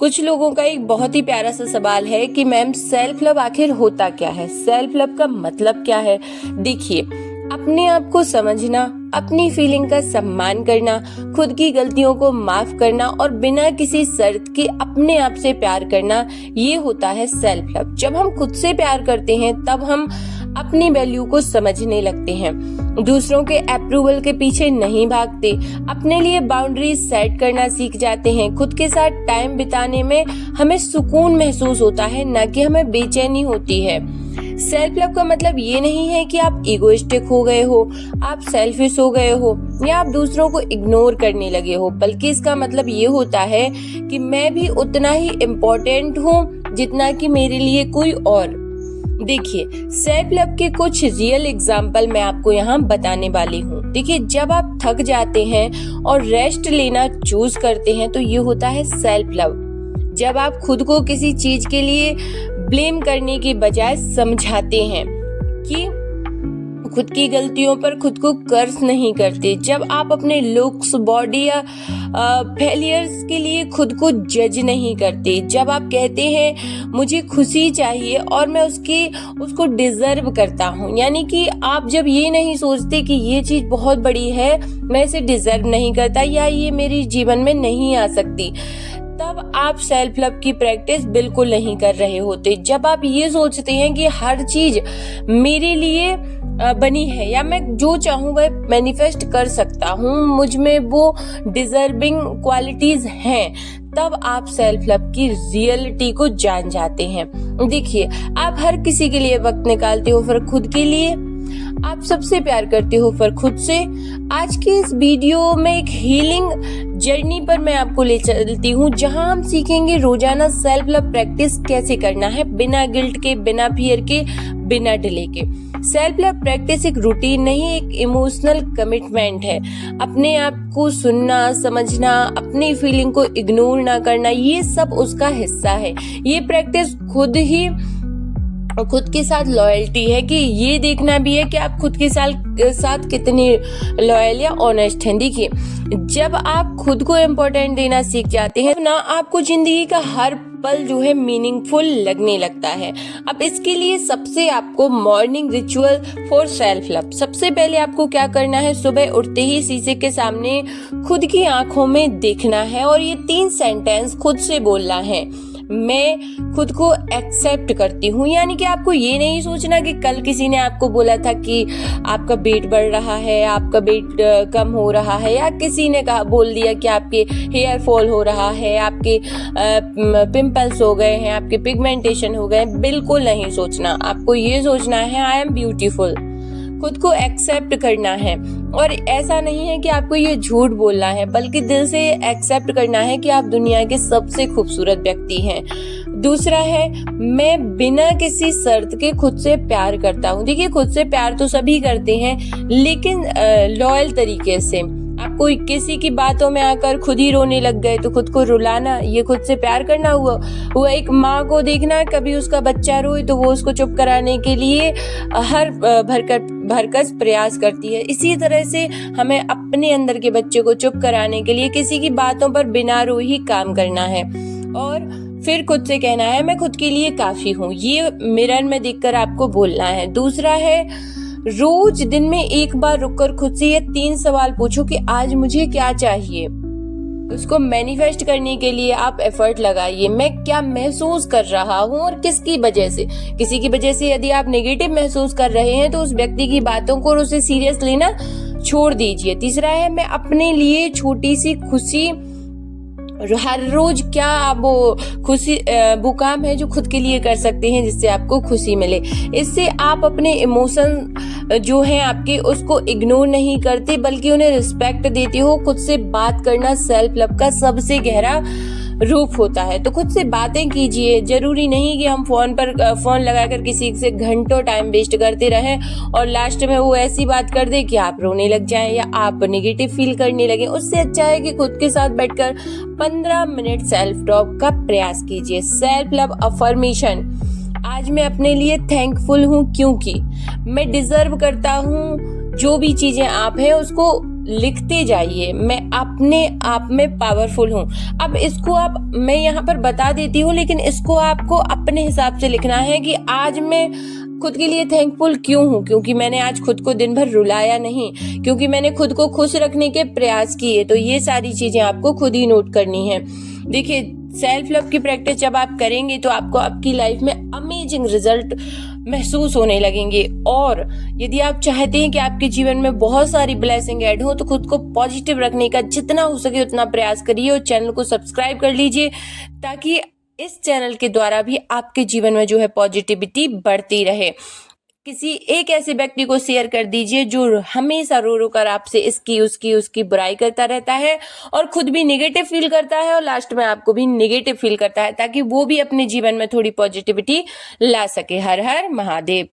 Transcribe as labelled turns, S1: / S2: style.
S1: कुछ लोगों का एक बहुत ही प्यारा सा सवाल है कि मैम सेल्फ लव आखिर होता क्या है, सेल्फ लव का मतलब क्या है। देखिए, अपने आप को समझना, अपनी फीलिंग का सम्मान करना, खुद की गलतियों को माफ करना और बिना किसी शर्त के अपने आप से प्यार करना, ये होता है सेल्फ लव। जब हम खुद से प्यार करते हैं तब हम अपनी वैल्यू को समझने लगते हैं, दूसरों के अप्रूवल के पीछे नहीं भागते, अपने लिए बाउंड्रीज सेट करना सीख जाते हैं। खुद के साथ टाइम बिताने में हमें सुकून महसूस होता है, ना कि हमें बेचैनी होती है। सेल्फ लव का मतलब ये नहीं है कि आप इगोइस्टिक हो गए हो, आप सेल्फिश हो गए हो या आप दूसरों को इग्नोर करने लगे हो, बल्कि इसका मतलब ये होता है कि मैं भी उतना ही इम्पोर्टेंट हूँ जितना कि मेरे लिए कोई और। देखिए, सेल्फ लव के कुछ रियल एग्जाम्पल मैं आपको यहाँ बताने वाली हूँ। देखिए, जब आप थक जाते हैं और रेस्ट लेना चूज करते हैं तो ये होता है सेल्फ लव। जब आप खुद को किसी चीज के लिए ब्लेम करने के बजाय समझाते हैं कि खुद की गलतियों पर खुद को कर्ज नहीं करते, जब आप अपने लुक्स, बॉडी या फेलियर्स के लिए खुद को जज नहीं करते, जब आप कहते हैं मुझे खुशी चाहिए और मैं उसको डिजर्व करता हूँ, यानी कि आप जब ये नहीं सोचते कि ये चीज बहुत बड़ी है, मैं इसे डिजर्व नहीं करता या ये मेरे जीवन में नहीं आ सकती, तब आप सेल्फ लव की प्रैक्टिस बिल्कुल नहीं कर रहे होते। जब आप ये सोचते हैं कि हर चीज मेरे लिए बनी है या मैं जो चाहूँ वह मैनिफेस्ट कर सकता हूँ, मुझ में वो डिजर्विंग क्वालिटीज हैं, तब आप सेल्फ लव की रियलिटी को जान जाते हैं। देखिए, आप हर किसी के लिए वक्त निकालते हो, फिर खुद के लिए आप सबसे प्यार करते हो, फिर खुद से। आज के इस वीडियो में एक हीलिंग जर्नी पर मैं आपको ले चलती हूँ, जहां हम सीखेंगे रोजाना सेल्फ लव प्रैक्टिस कैसे करना है, बिना गिल्ट के, बिना फियर के, बिना डिले के। सेल्फ लव प्रैक्टिस एक रूटीन नहीं, एक इमोशनल कमिटमेंट है। अपने आप को सुनना, समझना, अपनी फीलिंग को इग्नोर ना करना, ये सब उसका हिस्सा है। ये प्रैक्टिस खुद के साथ लॉयल्टी है कि ये देखना भी है कि आप खुद के साथ कितने लॉयल या ऑनेस्ट हैं। देखिए, जब आप खुद को इम्पोर्टेंट देना सीख जाते हैं ना, आपको जिंदगी का हर पल जो है मीनिंगफुल लगने लगता है। अब इसके लिए सबसे आपको morning ritual for self love, सबसे पहले आपको क्या करना है, सुबह उठते ही शीशे के सामने खुद की आंखों में देखना है और ये 3 सेंटेंस खुद से बोलना है। मैं खुद को एक्सेप्ट करती हूँ, यानी कि आपको ये नहीं सोचना कि कल किसी ने आपको बोला था कि आपका वेट बढ़ रहा है, आपका वेट कम हो रहा है, या किसी ने बोल दिया कि आपके हेयर फॉल हो रहा है, आपके पिंपल्स हो गए हैं, आपके पिगमेंटेशन हो गए। बिल्कुल नहीं सोचना, आपको ये सोचना है आई एम ब्यूटीफुल। खुद को एक्सेप्ट करना है और ऐसा नहीं है कि आपको ये झूठ बोलना है, बल्कि दिल से एक्सेप्ट करना है कि आप दुनिया के सबसे खूबसूरत व्यक्ति हैं। दूसरा है, मैं बिना किसी शर्त के खुद से प्यार करता हूँ। देखिए, खुद से प्यार तो सभी करते हैं, लेकिन लॉयल तरीके से। आप कोई किसी की बातों में आकर खुद ही रोने लग गए तो खुद को रुलाना, ये खुद से प्यार करना हुआ। एक माँ को देखना, कभी उसका बच्चा रोए तो वो उसको चुप कराने के लिए हर भरकस प्रयास करती है। इसी तरह से हमें अपने अंदर के बच्चे को चुप कराने के लिए किसी की बातों पर बिना रोए ही काम करना है और फिर खुद से कहना है मैं खुद के लिए काफी हूँ। ये मिरर में देखकर आपको बोलना है। दूसरा है, रोज दिन में एक बार रुककर खुद से ये 3 सवाल पूछो कि आज मुझे क्या चाहिए। उसको मैनिफेस्ट करने के लिए आप एफर्ट लगाइए। मैं क्या महसूस कर रहा हूँ और किसकी वजह से। किसी की वजह से यदि आप नेगेटिव महसूस कर रहे हैं तो उस व्यक्ति की बातों को और उसे सीरियस लेना छोड़ दीजिए। तीसरा है, मैं अपने लिए छोटी सी खुशी, हर रोज क्या वो खुशी वो काम है जो खुद के लिए कर सकते हैं जिससे आपको खुशी मिले। इससे आप अपने इमोशन जो हैं आपके, उसको इग्नोर नहीं करते बल्कि उन्हें रिस्पेक्ट देते हो। खुद से बात करना सेल्फ लव का सबसे गहरा रूप होता है। तो खुद से बातें कीजिए। जरूरी नहीं कि हम फोन लगाकर किसी से घंटों टाइम वेस्ट करते रहें और लास्ट में वो ऐसी बात कर दे कि आप रोने लग जाएं या आप नेगेटिव फील करने लगे। उससे अच्छा है कि खुद के साथ बैठकर 15 मिनट सेल्फ टॉक का प्रयास कीजिए। सेल्फ लव अफर्मेशन, आज मैं अपने लिए थैंकफुल हूँ क्योंकि मैं डिजर्व करता हूँ जो भी चीजें आप हैं उसको लिखते जाइए, मैं अपने आप में पावरफुल हूँ। अब इसको मैं यहाँ पर बता देती हूँ, लेकिन इसको आपको अपने हिसाब से लिखना है कि आज मैं खुद के लिए थैंकफुल क्यों हूँ, क्योंकि मैंने आज खुद को दिन भर रुलाया नहीं, क्योंकि मैंने खुद को खुश रखने के प्रयास किए। तो ये सारी चीजें आपको खुद ही नोट करनी है। देखिए, सेल्फ लव की प्रैक्टिस जब आप करेंगे तो आपको आपकी लाइफ में अमेजिंग रिजल्ट महसूस होने लगेंगे। और यदि आप चाहते हैं कि आपके जीवन में बहुत सारी ब्लेसिंग ऐड हो, तो खुद को पॉजिटिव रखने का जितना हो सके उतना प्रयास करिए और चैनल को सब्सक्राइब कर लीजिए, ताकि इस चैनल के द्वारा भी आपके जीवन में जो है पॉजिटिविटी बढ़ती रहे। किसी एक ऐसे व्यक्ति को शेयर कर दीजिए जो हमेशा रो रो कर आपसे इसकी उसकी बुराई करता रहता है और खुद भी नेगेटिव फील करता है और लास्ट में आपको भी नेगेटिव फील करता है, ताकि वो भी अपने जीवन में थोड़ी पॉजिटिविटी ला सके। हर हर महादेव।